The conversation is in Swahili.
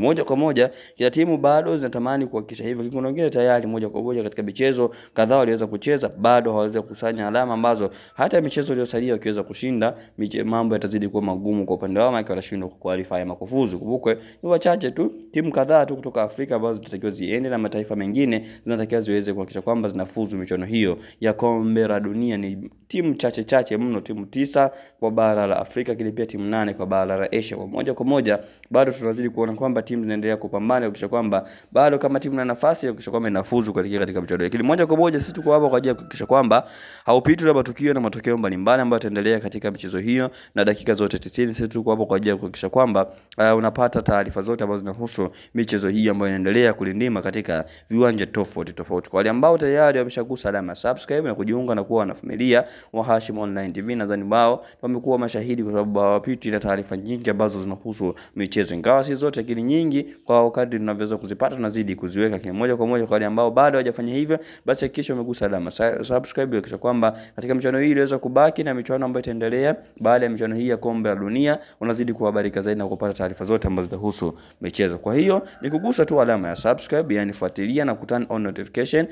moja kwa moja kila timu bado zinatamani kuhakikisha hivyo. Kuna wengine tayari moja kwa moja katika michezo kadhaa waliweza kucheza bado hawawezi kukusanya alama ambazo hata michezo iliyosalia wakiweza kushinda mambo yatazidi kuwa magumu kwa upande wao, maana watashindwa kuqualify ama kufuzu. Kumbuke ni wachache tu, timu kadhaa tu kutoka Afrika ambazo zinatakiwa ziende na mataifa mengine zinatakiwa ziweze kuhakikisha kwamba zinafuzu michuano hiyo ya kombe la dunia. Ni timu chache mno, timu 9 kwa bara la Afrika, kile pia timu 8 kwa bara la Asia. Kwa moja bado tunazidi kuona kwamba timu zinaendelea kupambana kuhakikisha kwamba bado kama timu na nafasi ya kuhakikisha kwamba inafuzu katika michuano. Lakini moja kwa moja sisi tuko hapa kwa ajili ya kuhakikisha kwamba haupitwi na matukio na matokeo mbalimbali ambayo yataendelea katika michezo hiyo, na dakika zote 90 sisi tuko hapa kwa ajili ya kuhakikisha kwamba unapata taarifa zote ambazo zinahusu michezo hii ambayo inaendelea kulindima katika viwanja tofauti. Kwa wale ambao tayari wameshagusa alama subscribe na kujiunga na kuwa na familia wa Hashim Online TV, nadhani wao wamekuwa mashahidi kwa sababu hawapitwi na taarifa nyingi ambazo zinahusu michezo, ingawa si zote lakini nyingi kwa wakati tunavyoweza kuzipata tunazidi kuziweka kwa moja kwa moja. Kwa wale ambao bado hawajafanya hivyo, basi hakikisha umegusa alama subscribe kisha kwamba katika michuano hii iliweza kubaki na michuano ambayo itaendelea baada ya michuano hii ya kombe la dunia unazidi kuhabarika zaidi na kupata taarifa zote ambazo zinahusu michezo. Kwa hiyo ni kugusa tu alama ya subscribe, yani fuatilia na turn on notification.